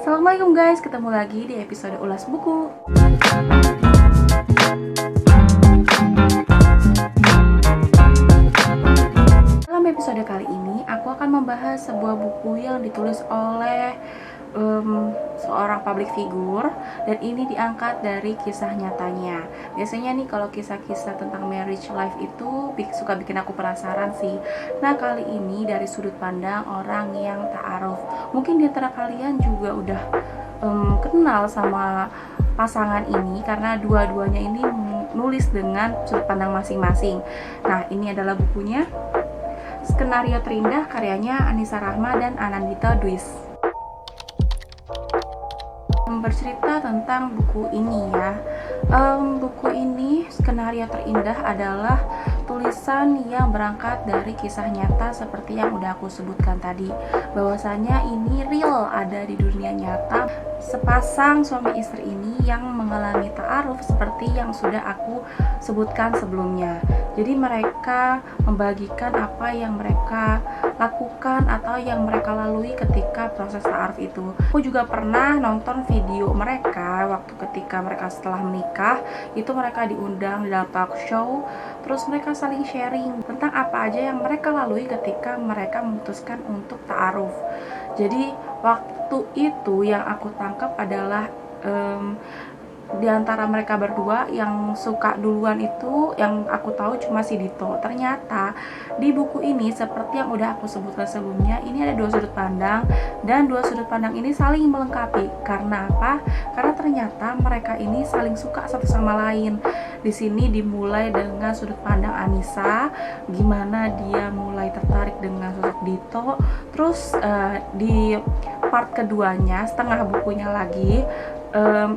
Assalamualaikum guys, ketemu lagi di episode Ulas Buku. Dalam episode kali ini, aku akan membahas sebuah buku yang ditulis oleh seorang public figure, dan ini diangkat dari kisah nyatanya. Biasanya nih kalau kisah-kisah tentang marriage life itu suka bikin aku penasaran sih. Nah, kali ini dari sudut pandang orang yang ta'aruf. Mungkin di antara kalian juga udah kenal sama pasangan ini karena dua-duanya ini nulis dengan sudut pandang masing-masing. Nah, ini adalah bukunya, Skenario Terindah, karyanya Anissa Rahma dan Anandita Dwis. Bercerita tentang buku ini ya. Buku ini, Skenario Terindah, adalah tulisan yang berangkat dari kisah nyata seperti yang udah aku sebutkan tadi, bahwasanya ini real, ada di dunia nyata. Sepasang suami istri ini yang mengalami ta'aruf seperti yang sudah aku sebutkan sebelumnya. Jadi mereka membagikan apa yang mereka lakukan atau yang mereka lalui ketika proses ta'aruf itu. Aku juga pernah nonton video mereka waktu ketika mereka setelah menikah, itu mereka diundang di dalam talk show, terus mereka saling sharing tentang apa aja yang mereka lalui ketika mereka memutuskan untuk ta'aruf. Jadi waktu itu yang aku tangkap adalah di antara mereka berdua yang suka duluan itu yang aku tahu cuma si Dito. Ternyata di buku ini seperti yang udah aku sebutkan sebelumnya, ini ada dua sudut pandang, dan dua sudut pandang ini saling melengkapi. Karena apa? Karena ternyata mereka ini saling suka satu sama lain. Di sini dimulai dengan sudut pandang Anissa, gimana dia mulai tertarik dengan sosok Dito. Terus di part keduanya, setengah bukunya lagi,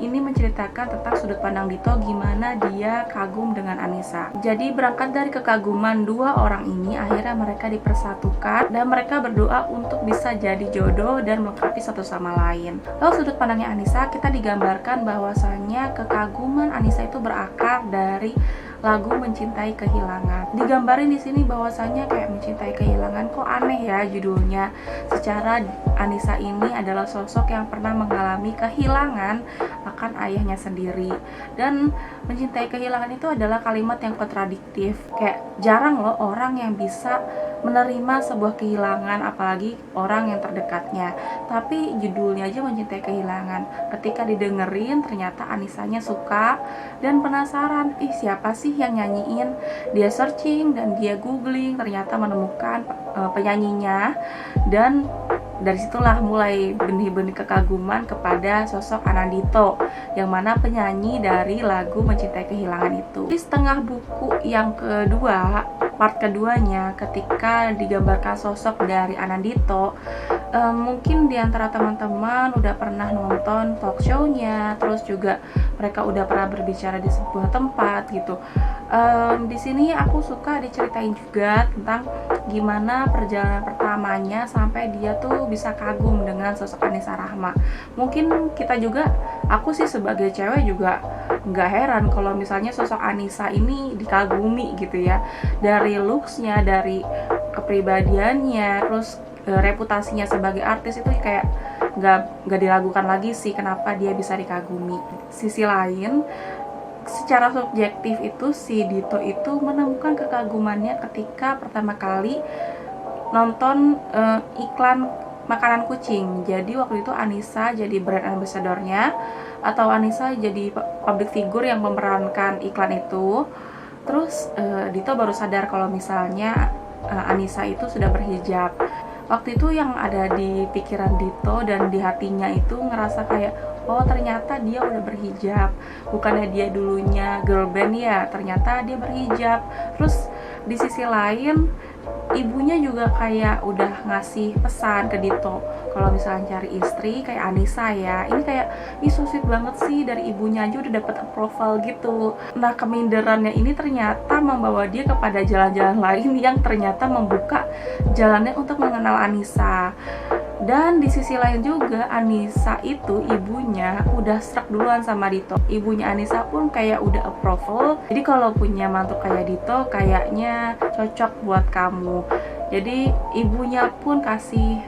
ini menceritakan tentang sudut pandang Dito, gimana dia kagum dengan Anissa. Jadi berangkat dari kekaguman dua orang ini, akhirnya mereka dipersatukan dan mereka berdoa untuk bisa jadi jodoh dan melengkapi satu sama lain. Lalu sudut pandangnya Anissa, kita digambarkan bahwasannya kekaguman Anissa itu berakar dari lagu Mencintai Kehilangan. Digambarin di sini bahwasanya kayak mencintai kehilangan, kok aneh ya judulnya. Secara Anissa ini adalah sosok yang pernah mengalami kehilangan akan ayahnya sendiri. Dan mencintai kehilangan itu adalah kalimat yang kontradiktif. Kayak jarang loh orang yang bisa menerima sebuah kehilangan, apalagi orang yang terdekatnya. Tapi judulnya aja Mencintai Kehilangan. Ketika didengerin, ternyata Anissanya suka dan penasaran, siapa sih yang nyanyiin? Dia searching dan dia googling, ternyata menemukan penyanyinya, dan dari situlah mulai benih-benih kekaguman kepada sosok Anandito, yang mana penyanyi dari lagu Mencintai Kehilangan itu. Di setengah buku yang kedua, part keduanya, ketika digambarkan sosok dari Anandito, mungkin diantara teman-teman udah pernah nonton talk show-nya, terus juga mereka udah pernah berbicara di sebuah tempat gitu. Di sini aku suka diceritain juga tentang gimana perjalanan pertamanya sampai dia tuh bisa kagum dengan sosok Anissa Rahma. Mungkin kita juga, aku sih sebagai cewek juga nggak heran kalau misalnya sosok Anissa ini dikagumi gitu ya, dari looks-nya, dari kepribadiannya, terus reputasinya sebagai artis itu kayak nggak diragukan lagi sih kenapa dia bisa dikagumi. Sisi lain, secara subjektif itu si Dito itu menemukan kekagumannya ketika pertama kali nonton iklan makanan kucing. Jadi waktu itu Anissa jadi brand ambassador-nya, atau Anissa jadi public figure yang memerankan iklan itu. Terus Dito baru sadar kalau misalnya Anissa itu sudah berhijab. Waktu itu yang ada di pikiran Dito dan di hatinya itu ngerasa kayak, oh ternyata dia udah berhijab. Bukannya dia dulunya girl band ya, ternyata dia berhijab. Terus di sisi lain, ibunya juga kayak udah ngasih pesan ke Dito, kalau misalnya cari istri kayak Anissa ya. Ini kayak, so sweet banget sih, dari ibunya aja udah dapet approval gitu. Nah, keminderannya ini ternyata membawa dia kepada jalan-jalan lain yang ternyata membuka jalannya untuk mengenal Anissa. Dan di sisi lain juga, Anissa itu ibunya udah struck duluan sama Dito. Ibunya Anissa pun kayak udah approval, jadi kalau punya mantu kayak Dito kayaknya cocok buat kamu. Jadi ibunya pun kasih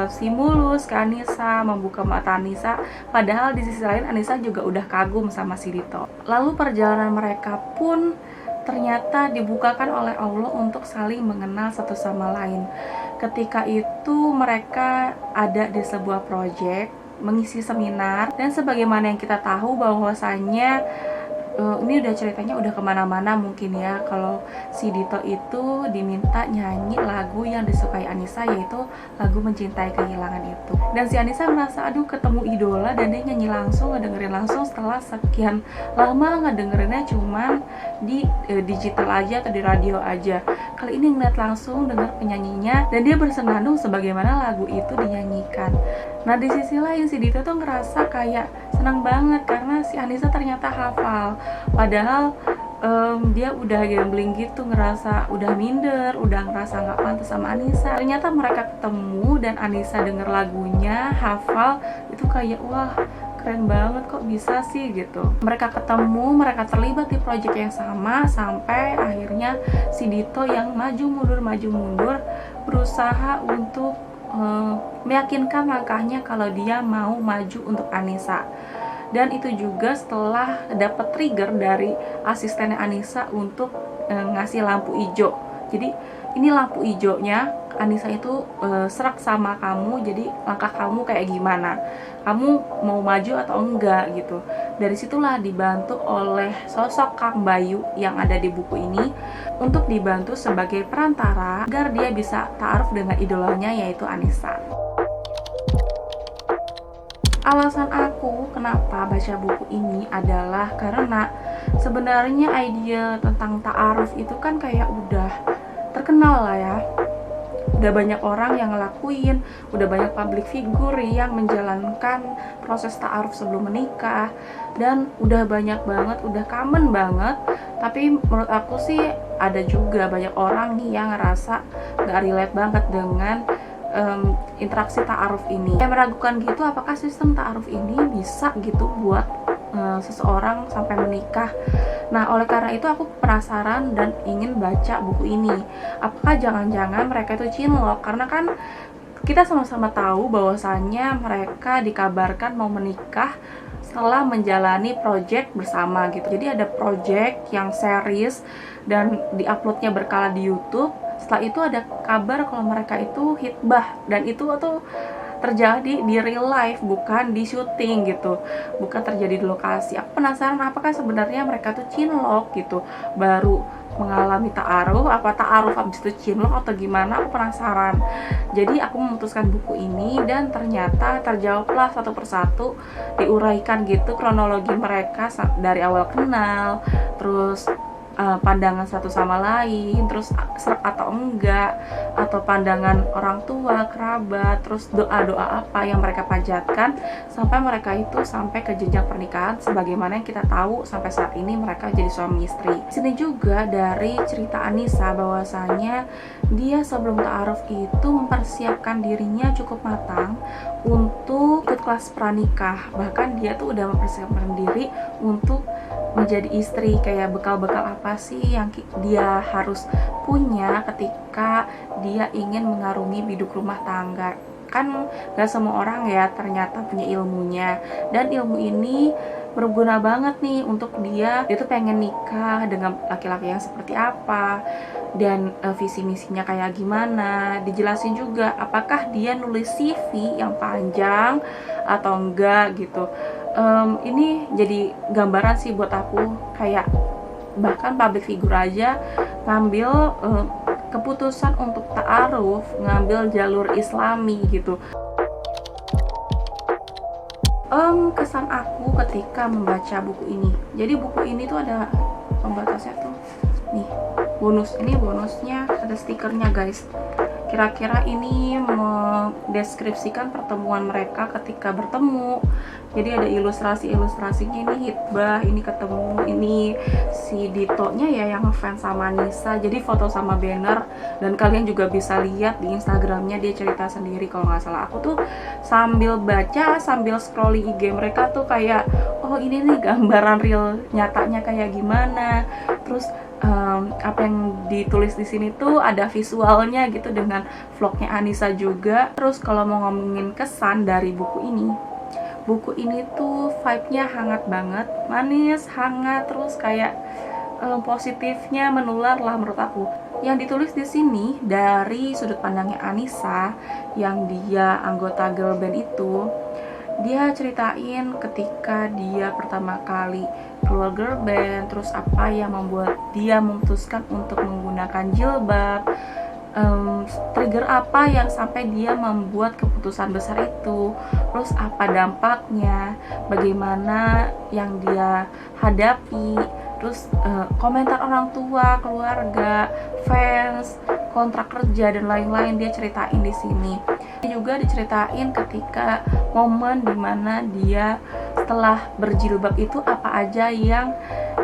stimulus ke Anissa, membuka mata Anissa, padahal di sisi lain Anissa juga udah kagum sama si Dito. Lalu perjalanan mereka pun ternyata dibukakan oleh Allah untuk saling mengenal satu sama lain. Ketika itu mereka ada di sebuah proyek mengisi seminar, dan sebagaimana yang kita tahu bahwasanya ini udah ceritanya udah kemana-mana mungkin ya, kalau si Dito itu diminta nyanyi lagu yang disukai Anissa, yaitu lagu Mencintai Kehilangan itu. Dan si Anissa merasa aduh ketemu idola, dan dia nyanyi langsung, ngedengerin langsung setelah sekian lama ngedengerinnya cuman di digital aja atau di radio aja. Kali ini ngeliat langsung, denger penyanyinya, dan dia bersenandung sebagaimana lagu itu dinyanyikan. Nah di sisi lain si Dito tuh ngerasa kayak senang banget karena si Anissa ternyata hafal, padahal dia udah gambling gitu, ngerasa udah minder, udah ngerasa nggak pantas sama Anissa. Ternyata mereka ketemu dan Anissa denger lagunya, hafal, itu kayak wah keren banget kok bisa sih gitu. Mereka ketemu, mereka terlibat di proyek yang sama, sampai akhirnya si Dito yang maju mundur berusaha untuk meyakinkan langkahnya kalau dia mau maju untuk Anissa. Dan itu juga setelah dapat trigger dari asistennya Anissa untuk ngasih lampu hijau. Jadi ini lampu hijaunya, Anissa itu serak sama kamu, jadi langkah kamu kayak gimana, kamu mau maju atau enggak gitu. Dari situlah dibantu oleh sosok Kang Bayu yang ada di buku ini untuk dibantu sebagai perantara agar dia bisa ta'aruf dengan idolanya, yaitu Anissa. Alasan aku kenapa baca buku ini adalah karena sebenarnya ide tentang ta'aruf itu kan kayak udah terkenal lah ya. Udah banyak orang yang ngelakuin, udah banyak public figure yang menjalankan proses ta'aruf sebelum menikah, dan udah banyak banget, udah common banget. Tapi menurut aku sih ada juga banyak orang nih yang ngerasa gak relate banget dengan interaksi ta'aruf ini. Saya meragukan gitu, apakah sistem ta'aruf ini bisa gitu buat seseorang sampai menikah. Nah, oleh karena itu aku penasaran dan ingin baca buku ini. Apakah jangan-jangan mereka itu cinlok? Karena kan kita sama-sama tahu bahwasannya mereka dikabarkan mau menikah setelah menjalani project bersama gitu. Jadi ada project yang series dan diuploadnya berkala di YouTube. Setelah itu ada kabar kalau mereka itu hitbah, dan itu tuh terjadi di real life, bukan di syuting gitu, bukan terjadi di lokasi. Aku penasaran apakah sebenarnya mereka tuh cinlok gitu, baru mengalami ta'aruf, apa ta'aruf habis itu cinlok atau gimana, aku penasaran. Jadi aku memutuskan buku ini, dan ternyata terjawablah satu persatu, diuraikan gitu kronologi mereka dari awal kenal, terus pandangan satu sama lain, terus serak atau enggak, atau pandangan orang tua, kerabat, terus doa-doa apa yang mereka panjatkan sampai mereka itu sampai ke jenjang pernikahan sebagaimana yang kita tahu sampai saat ini mereka jadi suami istri. Di sini juga dari cerita Anissa bahwasanya dia sebelum ta'aruf itu mempersiapkan dirinya cukup matang untuk ikut kelas pranikah. Bahkan dia tuh udah mempersiapkan diri untuk menjadi istri, kayak bekal-bekal apa sih yang dia harus punya ketika dia ingin mengarungi biduk rumah tangga. Kan gak semua orang ya ternyata punya ilmunya, dan ilmu ini berguna banget nih untuk dia tuh pengen nikah dengan laki-laki yang seperti apa, dan visi misinya kayak gimana. Dijelasin juga apakah dia nulis CV yang panjang atau enggak gitu. Ini jadi gambaran sih buat aku, kayak bahkan public figure aja ngambil keputusan untuk ta'aruf, ngambil jalur islami gitu. Kesan aku ketika membaca buku ini, jadi buku ini tuh ada pembatasnya tuh nih, bonusnya ada stikernya guys. Kira-kira ini mendeskripsikan pertemuan mereka ketika bertemu. Jadi ada ilustrasinya, ini hitbah, ini ketemu, ini si Dito-nya ya yang ngefans sama Anissa. Jadi foto sama banner, dan kalian juga bisa lihat di Instagramnya dia cerita sendiri kalau nggak salah. Aku tuh sambil baca, sambil scrolling IG mereka tuh kayak, oh ini nih gambaran real nyatanya kayak gimana. Terus apa yang ditulis di sini tuh ada visualnya gitu dengan vlognya Anissa juga. Terus kalau mau ngomongin kesan dari buku ini tuh vibe-nya hangat banget, manis, hangat, terus kayak positifnya menular lah menurut aku. Yang ditulis di sini dari sudut pandangnya Anissa yang dia anggota girl band itu. Dia ceritain ketika dia pertama kali keluar girl band, terus apa yang membuat dia memutuskan untuk menggunakan jilbab, trigger apa yang sampai dia membuat keputusan besar itu, terus apa dampaknya, bagaimana yang dia hadapi, terus komentar orang tua, keluarga, fans, kontrak kerja dan lain-lain dia ceritain di sini. Dia juga diceritain ketika momen dimana dia setelah berjilbab itu apa aja yang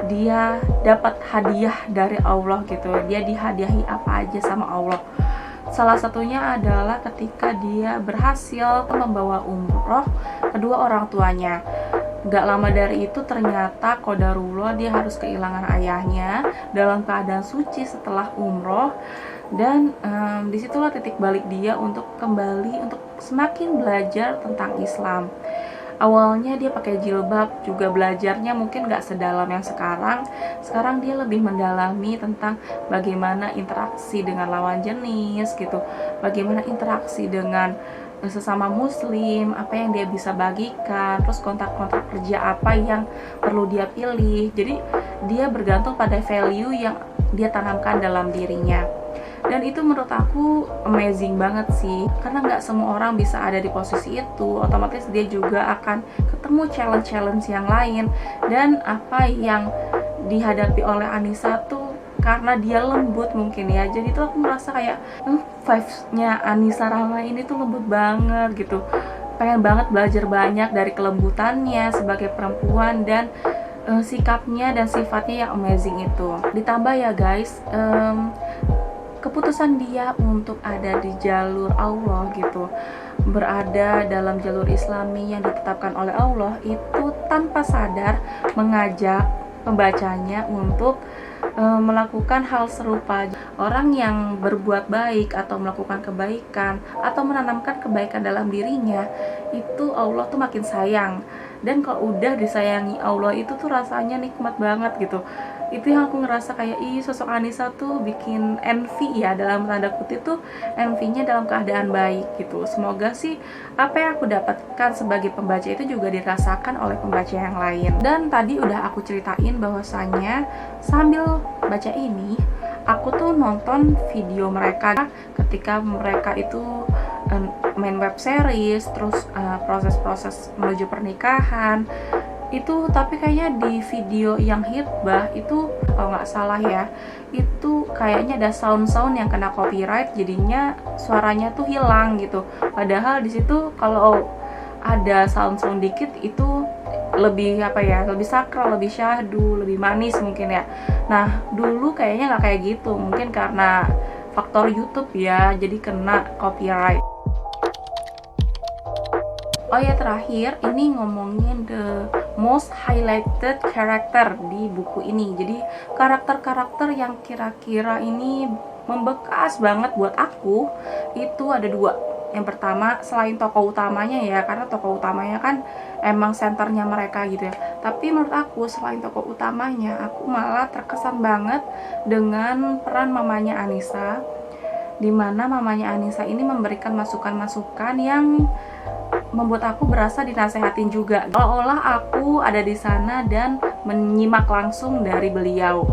dia dapat hadiah dari Allah gitu. Dia dihadiahi apa aja sama Allah. Salah satunya adalah ketika dia berhasil membawa umroh kedua orang tuanya. Gak lama dari itu ternyata qadarullah dia harus kehilangan ayahnya dalam keadaan suci setelah umroh. Dan disitulah titik balik dia untuk kembali untuk semakin belajar tentang Islam. Awalnya dia pakai jilbab, juga belajarnya mungkin gak sedalam yang sekarang dia lebih mendalami tentang bagaimana interaksi dengan lawan jenis gitu, bagaimana interaksi dengan sesama muslim, apa yang dia bisa bagikan, terus kontak-kontak kerja apa yang perlu dia pilih. Jadi dia bergantung pada value yang dia tanamkan dalam dirinya. Dan itu menurut aku amazing banget sih, karena nggak semua orang bisa ada di posisi itu. Otomatis dia juga akan ketemu challenge-challenge yang lain. Dan apa yang dihadapi oleh Anissa tuh karena dia lembut mungkin ya, jadi tuh aku merasa kayak vibes-nya Anissa Rahma ini tuh lembut banget gitu. Pengen banget belajar banyak dari kelembutannya sebagai perempuan dan sikapnya dan sifatnya yang amazing itu. Ditambah ya guys, keputusan dia untuk ada di jalur Allah gitu, berada dalam jalur Islami yang ditetapkan oleh Allah, itu tanpa sadar mengajak pembacanya untuk melakukan hal serupa. Orang yang berbuat baik atau melakukan kebaikan atau menanamkan kebaikan dalam dirinya, itu Allah tuh makin sayang. Dan kalau udah disayangi Allah itu tuh rasanya nikmat banget gitu. Itu yang aku ngerasa kayak sosok Anissa tuh bikin envy ya, dalam tanda kutip tuh envy-nya dalam keadaan baik gitu. Semoga sih apa yang aku dapatkan sebagai pembaca itu juga dirasakan oleh pembaca yang lain. Dan tadi udah aku ceritain bahwasannya sambil baca ini aku tuh nonton video mereka ketika mereka itu main web series, terus proses-proses menuju pernikahan itu. Tapi kayaknya di video yang hitbah itu kalau nggak salah ya, itu kayaknya ada sound-sound yang kena copyright, jadinya suaranya tuh hilang gitu. Padahal di situ kalau ada sound-sound dikit itu lebih lebih sakral, lebih syahdu, lebih manis mungkin ya. Nah dulu kayaknya nggak kayak gitu, mungkin karena faktor YouTube ya, jadi kena copyright. Oh ya, terakhir ini ngomongin the most highlighted character di buku ini. Jadi karakter-karakter yang kira-kira ini membekas banget buat aku itu ada 2. Yang pertama, selain tokoh utamanya ya, karena tokoh utamanya kan emang senternya mereka gitu ya. Tapi menurut aku selain tokoh utamanya, aku malah terkesan banget dengan peran mamanya Anissa, dimana mamanya Anissa ini memberikan masukan-masukan yang membuat aku berasa dinasehatin juga, seolah-olah aku ada di sana dan menyimak langsung dari beliau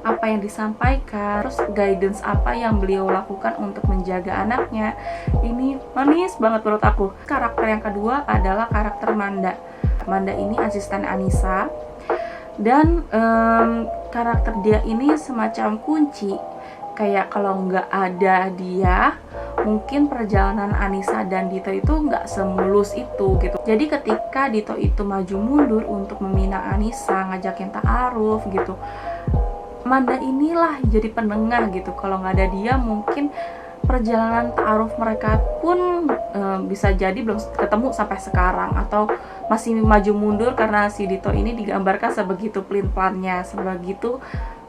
apa yang disampaikan, terus guidance apa yang beliau lakukan untuk menjaga anaknya. Ini manis banget menurut aku. Karakter yang kedua adalah karakter Manda. Manda ini asisten Anissa, dan karakter dia ini semacam kunci. Kayak kalau nggak ada dia, mungkin perjalanan Anissa dan Dito itu nggak semulus itu gitu. Jadi ketika Dito itu maju mundur untuk meminang Anissa, ngajakin ta'aruf gitu, Manda inilah jadi penengah gitu. Kalau nggak ada dia, mungkin perjalanan ta'aruf mereka pun bisa jadi belum ketemu sampai sekarang, atau masih maju mundur karena si Dito ini digambarkan sebegitu pelin-pelannya, sebegitu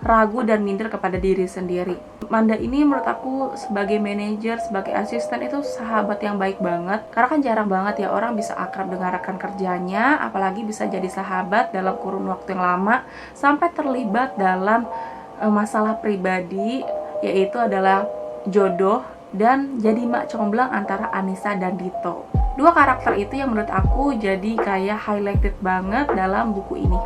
ragu dan minder kepada diri sendiri. Manda ini menurut aku sebagai manajer, sebagai asisten itu sahabat yang baik banget. Karena kan jarang banget ya orang bisa akrab dengan rekan kerjanya, apalagi bisa jadi sahabat dalam kurun waktu yang lama sampai terlibat dalam masalah pribadi, yaitu adalah jodoh dan jadi mak comblang antara Anissa dan Dito. Dua karakter itu yang menurut aku jadi kayak highlighted banget dalam buku ini.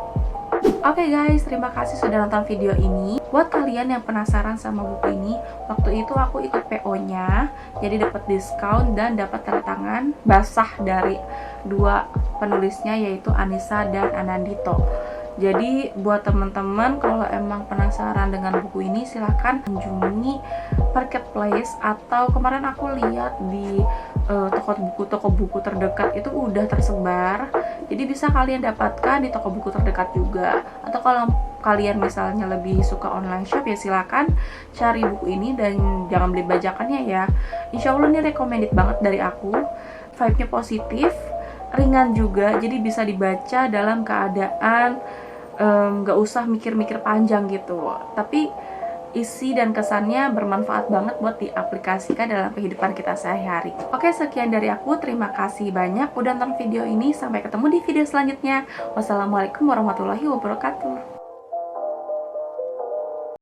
Oke guys, terima kasih sudah nonton video ini. Buat kalian yang penasaran sama buku ini, waktu itu aku ikut PO-nya, jadi dapat diskon dan dapat tanda tangan basah dari dua penulisnya, yaitu Anissa dan Anandito. Jadi buat teman-teman kalau emang penasaran dengan buku ini, silahkan kunjungi marketplace, atau kemarin aku lihat di toko buku terdekat itu udah tersebar. Jadi bisa kalian dapatkan di toko buku terdekat juga. Atau kalau kalian misalnya lebih suka online shop, ya silakan cari buku ini dan jangan beli bajakannya ya. Insya Allah ini recommended banget dari aku. Vibe-nya positif, ringan juga, jadi bisa dibaca dalam keadaan nggak usah mikir-mikir panjang gitu, tapi isi dan kesannya bermanfaat banget buat diaplikasikan dalam kehidupan kita sehari-hari. Oke, sekian dari aku, terima kasih banyak udah nonton video ini, sampai ketemu di video selanjutnya. Wassalamualaikum warahmatullahi wabarakatuh.